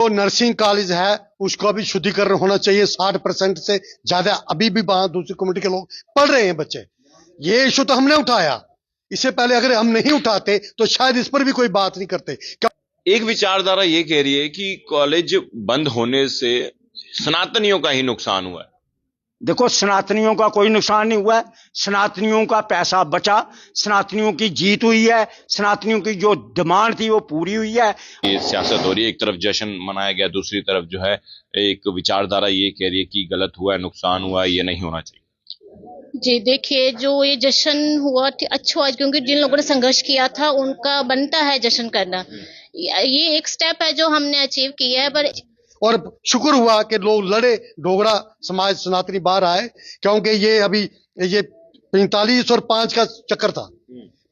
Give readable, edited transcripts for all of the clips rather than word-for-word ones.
तो nursing college है उसको अभी शुद्धिकरण होना चाहिए 60% से ज्यादा। अभी भी वहां दूसरी कम्युनिटी के लोग पढ़ रहे हैं बच्चे। ये इशू तो हमने उठाया, इससे पहले अगर हम नहीं उठाते तो शायद इस पर भी कोई बात नहीं करते। एक विचारधारा ये कह रही है कि कॉलेज बंद होने से सनातनियों का ही नुकसान हुआ है। देखो, सनातनियों का कोई नुकसान नहीं हुआ है। सनातनियों का पैसा बचा, सनातनियों की जीत हुई है, सनातनियों की जो डिमांड थी वो पूरी हुई है। ये सियासत हो रही है, एक तरफ जश्न मनाया गया, दूसरी तरफ जो है एक विचारधारा ये कह रही है कि गलत हुआ है, नुकसान हुआ है, ये नहीं होना चाहिए। जी देखिए, जो ये जश्न हुआ अच्छा हुआ, क्योंकि जिन लोगों ने संघर्ष किया था उनका बनता है जश्न करना। ये एक स्टेप है जो हमने अचीव किया है। पर और शुक्र हुआ कि लोग लड़े, डोगरा समाज सनातनी बाहर आए, क्योंकि ये अभी ये 45 और 5 का चक्कर था।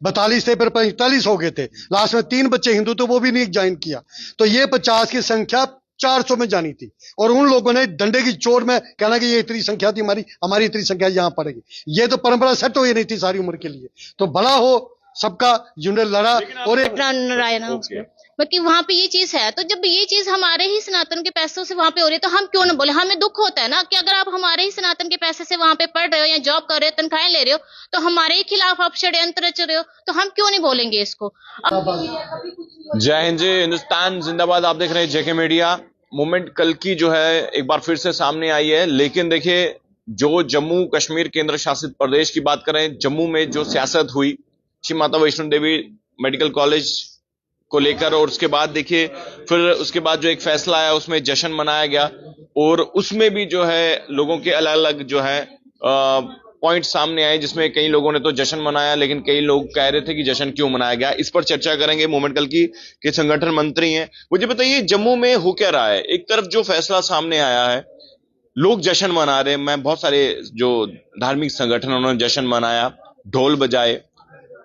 42 से फिर 45 हो गए थे, लास्ट में 3 बच्चे हिंदू तो वो भी नहीं ज्वाइन किया। तो ये 50 की संख्या 400 में जानी थी, और उन लोगों ने डंडे की चोट में कहना कि ये इतनी संख्या थी हमारी इतनी संख्या यहाँ पड़ेगी। ये तो परंपरा सेट हो ही नहीं थी सारी उम्र के लिए। तो भला हो सबका यूनियन लड़ा। और बाकी वहां पे ये चीज है, तो जब ये चीज हमारे ही सनातन के पैसों से वहां पे हो रही है तो हम क्यों ना बोले। हमें दुख होता है ना कि अगर आप हमारे ही सनातन के पैसे से वहां पे पढ़ रहे हो या जॉब कर रहे हो, तनख्वाहें ले रहे हो, तो हमारे ही खिलाफ आप षड्यंत्र रच रहे हो, तो हम क्यों नहीं बोलेंगे इसको। जय हिंद, जय हिंदुस्तान जिंदाबाद। आप देख रहे हैं जेके मीडिया। मूवमेंट कल की जो है एक बार फिर से सामने आई है, लेकिन देखिए जो जम्मू कश्मीर केंद्र शासित प्रदेश की बात करें, जम्मू में जो सियासत हुई श्री माता वैष्णो देवी मेडिकल कॉलेज को लेकर, और उसके बाद देखिए फिर उसके बाद जो एक फैसला आया उसमें जश्न मनाया गया, और उसमें भी जो है लोगों के अलग अलग जो है पॉइंट सामने आए, जिसमें कई लोगों ने तो जश्न मनाया, लेकिन कई लोग कह रहे थे कि जश्न क्यों मनाया गया। इस पर चर्चा करेंगे। मूवमेंट कल की के संगठन मंत्री हैं, मुझे बताइए जम्मू में हो क्या रहा है। एक तरफ जो फैसला सामने आया है, लोग जश्न मना रहे हैं, मैं बहुत सारे जो धार्मिक संगठन उन्होंने जश्न मनाया, ढोल बजाए,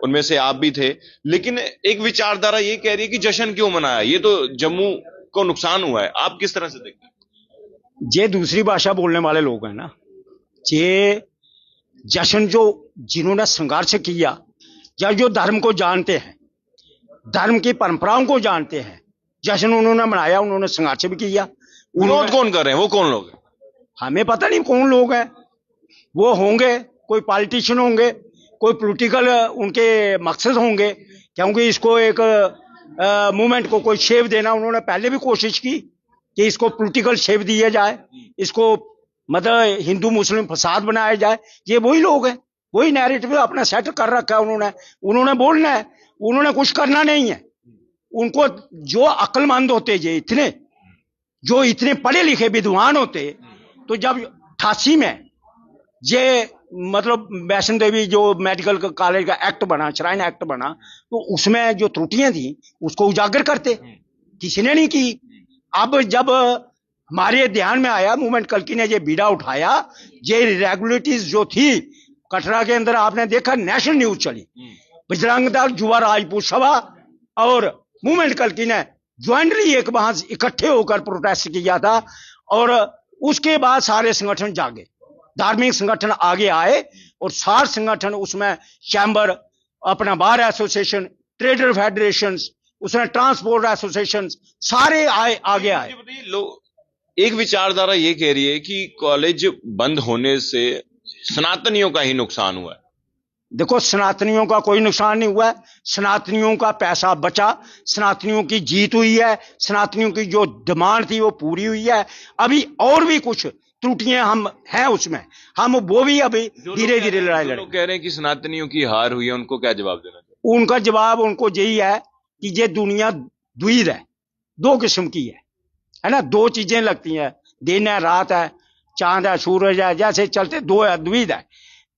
उनमें से आप भी थे, लेकिन एक विचारधारा ये कह रही है कि जश्न क्यों मनाया, ये तो जम्मू को नुकसान हुआ है। आप किस तरह से देखते हैं? ये दूसरी भाषा बोलने वाले लोग हैं ना, ये जश्न जो जिन्होंने संघर्ष किया या जो धर्म को जानते हैं, धर्म की परंपराओं को जानते हैं, जश्न उन्होंने मनाया, उन्होंने संघर्ष भी किया। विरोध कौन कर रहे हैं, वो कौन लोग हैं? हमें पता नहीं कौन लोग हैं। वो होंगे कोई पॉलिटिशियन होंगे, कोई पॉलिटिकल उनके मकसद होंगे, क्योंकि इसको एक मूवमेंट को कोई शेप देना उन्होंने पहले भी कोशिश की कि इसको पॉलिटिकल शेप दिया जाए, इसको मतलब हिंदू मुस्लिम फसाद बनाया जाए। ये वही लोग हैं, वही नैरेटिव अपना सेट कर रखा है उन्होंने बोलना है, उन्होंने कुछ करना नहीं है। उनको जो अक्लमंद होते जो इतने पढ़े लिखे विद्वान होते, तो जब 88 में ये मतलब वैष्णो देवी जो मेडिकल कॉलेज का एक्ट बना, श्राइन एक्ट बना, तो उसमें जो त्रुटियां थी उसको उजागर करते, किसी ने नहीं की। अब जब हमारे ध्यान में आया, मूवमेंट कल्की ने ये बीड़ा उठाया, ये इरेगुलरिटीज जो थी कटरा के अंदर, आपने देखा नेशनल न्यूज चली, बजरंग दल, युवा राजपूत सभा और मूवमेंट कल्की ने ज्वाइंटली एक वहां इकट्ठे होकर प्रोटेस्ट किया था, और उसके बाद सारे संगठन जागे, धार्मिक संगठन आगे आए, और सारे संगठन उसमें चैम्बर, अपना बार एसोसिएशन, ट्रेडर फेडरेशन, उसमें ट्रांसपोर्ट एसोसिएशन, सारे आगे आए। एक विचारधारा ये कह रही है कि कॉलेज बंद होने से सनातनियों का ही नुकसान हुआ है। देखो, सनातनियों का कोई नुकसान नहीं हुआ है। सनातनियों का पैसा बचा, सनातनियों की जीत हुई है, सनातनियों की जो डिमांड थी वो पूरी हुई है। अभी और भी कुछ त्रुटियां हम हैं उसमें, हम वो भी अभी धीरे धीरे लड़ाई लड़े। लोग कह रहे हैं कि सनातनियों की हार हुई है, उनको क्या जवाब देना चाहिए? उनका जवाब उनको यही है कि ये दुनिया द्विध है, 2 किस्म की है ना, 2 चीजें लगती हैं, दिन है रात है, चांद है सूरज है, जैसे चलते 2 है, द्विध है।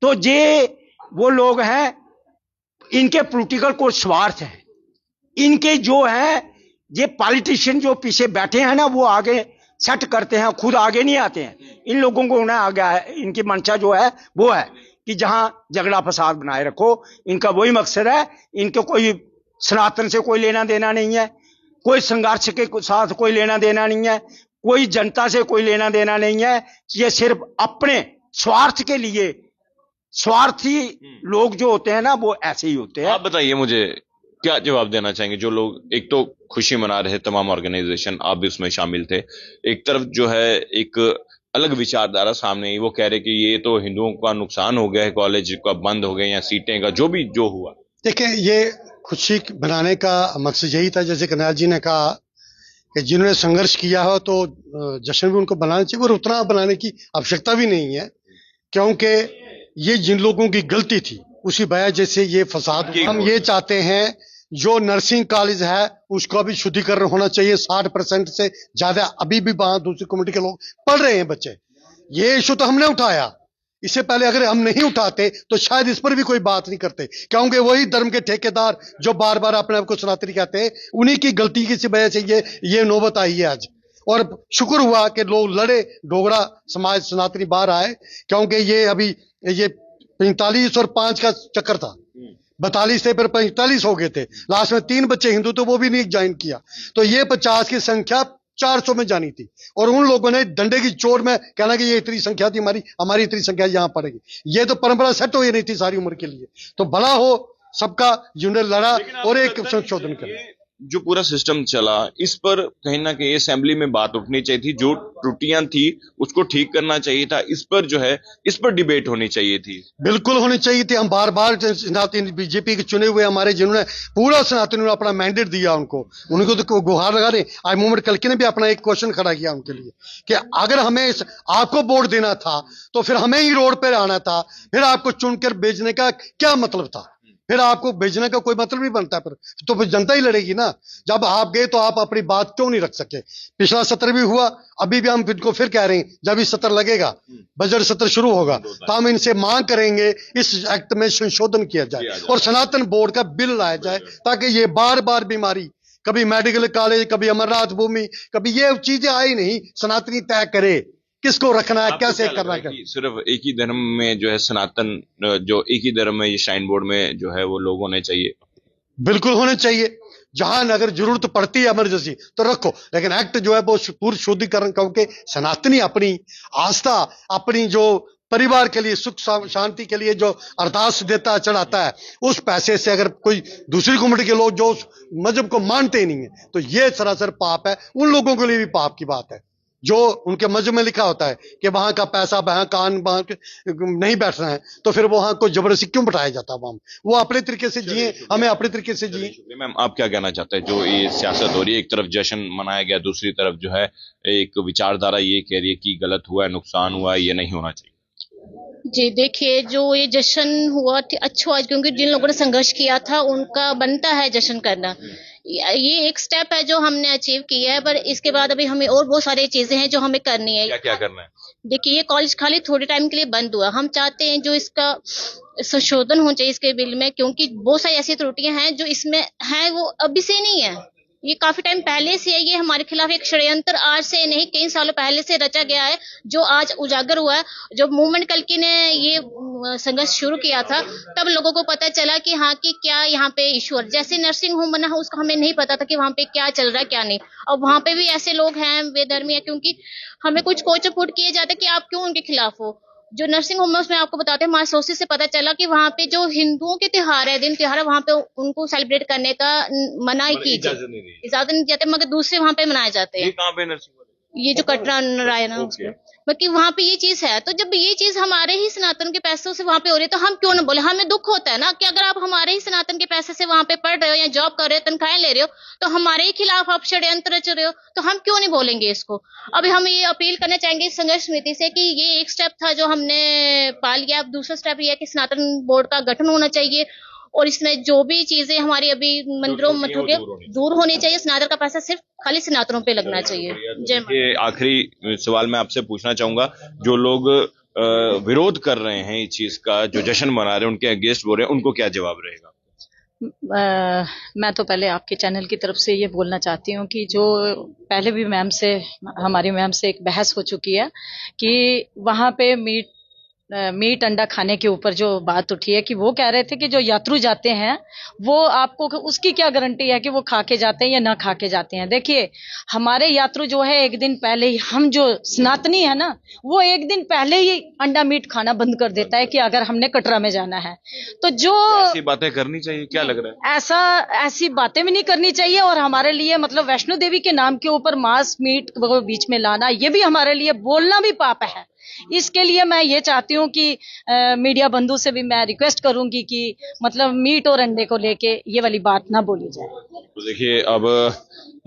तो ये वो लोग हैं, इनके पॉलिटिकल को स्वार्थ है, इनके जो है ये पॉलिटिशियन जो पीछे बैठे हैं ना, वो आगे सेट करते हैं, खुद आगे नहीं आते हैं। इन लोगों को उन्हें आगे है, इनकी मंशा जो है वो है कि जहां झगड़ा फसाद बनाए रखो, इनका वही मकसद है। इनको कोई सनातन से कोई लेना देना नहीं है, कोई संघर्ष के साथ कोई लेना देना नहीं है, कोई जनता से कोई लेना देना नहीं है। ये सिर्फ अपने स्वार्थ के लिए, स्वार्थी लोग जो होते हैं ना, वो ऐसे ही होते हैं। आप बताइए मुझे, क्या जवाब देना चाहेंगे जो लोग एक तो खुशी मना रहे तमाम ऑर्गेनाइजेशन, आप भी उसमें शामिल थे, एक तरफ जो है एक अलग विचारधारा सामने आई, वो कह रहे कि ये तो हिंदुओं का नुकसान हो गया है, कॉलेज का बंद हो गए या सीटें का जो भी जो हुआ। देखिए, ये खुशी बनाने का मकसद यही था, जैसे कन्हैया जी ने कहा कि जिन्होंने संघर्ष किया हो तो जश्न भी उनको बनाना चाहिए, और उतना बनाने की आवश्यकता भी नहीं है, क्योंकि ये जिन लोगों की गलती थी उसी वजह से ये फसाद हुआ। हम ये चाहते हैं जो नर्सिंग कॉलेज है उसका भी शुद्धिकरण होना चाहिए। 60% से ज्यादा अभी भी वहां दूसरी कम्युनिटी के लोग पढ़ रहे हैं बच्चे। ये इशू तो हमने उठाया, इससे पहले अगर हम नहीं उठाते तो शायद इस पर भी कोई बात नहीं करते, क्योंकि वही धर्म के ठेकेदार जो बार बार अपने आप को सनातनी कहते हैं, उन्हीं की गलती की वजह से ये नौबत आई है आज। और शुक्र हुआ कि लोग लड़े, डोगरा समाज सनातनी बाहर आए, क्योंकि ये अभी ये 45 और 5 का चक्कर था। 42 से फिर 45 हो गए थे, लास्ट में 3 बच्चे हिंदू तो वो भी नहीं ज्वाइन किया, तो ये 50 की संख्या 400 में जानी थी। और उन लोगों ने डंडे की चोट में कहना कि ये इतनी संख्या थी हमारी इतनी संख्या यहां पड़ेगी, ये तो परंपरा सेट हो ही नहीं थी सारी उम्र के लिए। तो भला हो सबका, जिन्होंने लड़ा और एक संशोधन कर जो पूरा सिस्टम चला, इस पर कहीं ना कहीं असेंबली में बात उठनी चाहिए थी, जो त्रुटियां थी उसको ठीक करना चाहिए था, इस पर जो है इस पर डिबेट होनी चाहिए थी। बिल्कुल होनी चाहिए थी। हम बार बार सनातन बीजेपी के चुने हुए हमारे, जिन्होंने पूरा सनातन अपना मैंडेट दिया, उनको तो गुहार लगा रहे। आज मूवमेंट कल्की ने भी अपना एक क्वेश्चन खड़ा किया उनके लिए कि अगर हमें आपको वोट देना था तो फिर हमें ही रोड पर आना था, फिर आपको चुनकर भेजने का क्या मतलब था? फिर आपको भेजने का कोई मतलब नहीं बनता, तो फिर जनता ही लड़ेगी ना। जब आप गए तो आप अपनी बात क्यों नहीं रख सके? पिछला सत्र भी हुआ, अभी भी हम इनको फिर कह रहे हैं, जब इस सत्र लगेगा, बजट सत्र शुरू होगा, तो हम इनसे मांग करेंगे इस एक्ट में संशोधन किया जाए और सनातन बोर्ड का बिल लाया जाए, ताकि ये बार बार बीमारी, कभी मेडिकल कॉलेज, कभी अमरनाथ भूमि, कभी ये चीजें आई नहीं, सनातनी तय करे किसको रखना है, कैसे करना है। सिर्फ एक ही धर्म में जो है सनातन, जो एक ही धर्म में ये श्राइन बोर्ड में जो है वो लोग होने चाहिए? बिल्कुल होने चाहिए। जहां अगर जरूरत पड़ती है इमरजेंसी तो रखो, लेकिन एक्ट जो है वो पूर्ण शुद्धिकरण, क्योंकि सनातनी अपनी आस्था, अपनी जो परिवार के लिए सुख शांति के लिए जो अरदास देता है, चढ़ाता है, उस पैसे से अगर कोई दूसरी कम्युनिटी के लोग जो उस मजहब को मानते ही नहीं है तो ये सरासर पाप है। उन लोगों के लिए भी पाप की बात है जो उनके मजहब में लिखा होता है कि वहां का पैसा वहां कान नहीं बैठना है, तो फिर वहां को जबरदस्ती क्यों बैठाया जाता है? वो अपने तरीके से जिए, हमें अपने तरीके से जिए। मैम, आप क्या कहना चाहते हैं? जो ये सियासत हो रही है, एक तरफ जश्न मनाया गया, दूसरी तरफ जो है एक विचारधारा ये कह रही है कि गलत हुआ है, नुकसान हुआ है, ये नहीं होना चाहिए। जी देखिए, जो ये जश्न हुआ अच्छा हुआ, क्योंकि जिन लोगों ने संघर्ष किया था उनका बनता है जश्न करना। ये एक स्टेप है जो हमने अचीव किया है, पर इसके बाद अभी हमें और बहुत सारी चीजें हैं जो हमें करनी है। क्या क्या करना है? देखिए, ये कॉलेज खाली थोड़े टाइम के लिए बंद हुआ, हम चाहते हैं जो इसका संशोधन होना चाहिए इसके बिल में, क्योंकि बहुत सारी ऐसी त्रुटियां हैं जो इसमें हैं वो अभी से नहीं है, ये काफी टाइम पहले से है। ये हमारे खिलाफ एक षड्यंत्र आज से नहीं, कई सालों पहले से रचा गया है, जो आज उजागर हुआ है। जब मूवमेंट कल्की ने ये संघर्ष शुरू किया था तब लोगों को पता चला कि हाँ कि क्या यहाँ पे इशू है। जैसे नर्सिंग होम बना है, उसका हमें नहीं पता था कि वहाँ पे क्या चल रहा है क्या नहीं। अब वहाँ पे भी ऐसे लोग हैं बेधर्मी है, क्योंकि हमें कुछ कोच पुट किए जाते कि आप क्यों उनके खिलाफ हो। जो नर्सिंग होम है उसमें आपको बताते हैं, हमारे सोर्सेज से पता चला कि वहाँ पे जो हिंदुओं के त्योहार है, दिन त्योहार है, वहाँ पे उनको सेलिब्रेट करने का मना ही की इजाजत नहीं जाते, मगर दूसरे वहाँ पे मनाए जाते हैं। कहाँ पे नर्सिंग? ये जो कटरा नारायण बाकी वहाँ पे ये चीज है। तो जब ये चीज हमारे ही सनातन के पैसों से वहाँ पे हो रही है तो हम क्यों ना बोले? हमें दुख होता है ना कि अगर आप हमारे ही सनातन के पैसे से वहाँ पे पढ़ रहे हो या जॉब कर रहे हो, तनख्वाहें ले रहे हो, तो हमारे ही खिलाफ आप षड्यंत्र रच रहे हो, तो हम क्यों नहीं बोलेंगे इसको? अभी हम ये अपील करना चाहेंगे संघर्ष समिति से कि ये एक स्टेप था जो हमने पा लिया। अब दूसरा स्टेप ये है कि सनातन बोर्ड का गठन होना चाहिए और इसमें जो भी चीजें हमारी अभी मंदिरों मठों के दूर होनी चाहिए। सनातन का पैसा सिर्फ खाली सनातनों पे लगना चाहिए। जय मां। ये आखिरी सवाल मैं आपसे पूछना चाहूंगा, जो लोग विरोध कर रहे हैं इस चीज का, जो जश्न मना रहे हैं, उनके अगेंस्ट बोल रहे हैं, उनको क्या जवाब रहेगा? मैं तो पहले आपके चैनल की तरफ से ये बोलना चाहती हूँ कि जो पहले भी हमारी मैम से एक बहस हो चुकी है कि वहाँ पे मीट मीट अंडा खाने के ऊपर जो बात उठी है कि वो कह रहे थे कि जो यात्रु जाते हैं वो आपको उसकी क्या गारंटी है कि वो खा के जाते हैं या ना खा के जाते हैं। देखिए हमारे यात्रु जो है एक दिन पहले ही, हम जो सनातनी है ना, वो एक दिन पहले ही अंडा मीट खाना बंद कर देता है कि अगर हमने कटरा में जाना है तो जो ऐसी बातें करनी चाहिए, क्या लग रहा है? ऐसी बातें भी नहीं करनी चाहिए। और हमारे लिए मतलब वैष्णो देवी के नाम के ऊपर मांस मीट को बीच में लाना, ये भी हमारे लिए बोलना भी पाप है। इसके लिए मैं ये चाहती हूँ कि मीडिया बंधु से भी मैं रिक्वेस्ट करूंगी कि मतलब मीट और अंडे को लेके ये वाली बात ना बोली जाए। तो देखिए अब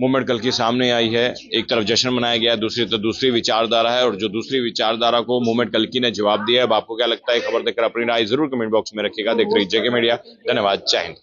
मूवमेंट कल की सामने आई है, एक तरफ जश्न मनाया गया है, दूसरी तरफ दूसरी विचारधारा है, और जो दूसरी विचारधारा को मूवमेंट कल की ने जवाब दिया है। अब आपको क्या लगता है, खबर देखकर अपनी राय जरूर कमेंट बॉक्स में रखिएगा। देख रही जेके मीडिया, धन्यवाद, जय हिंद।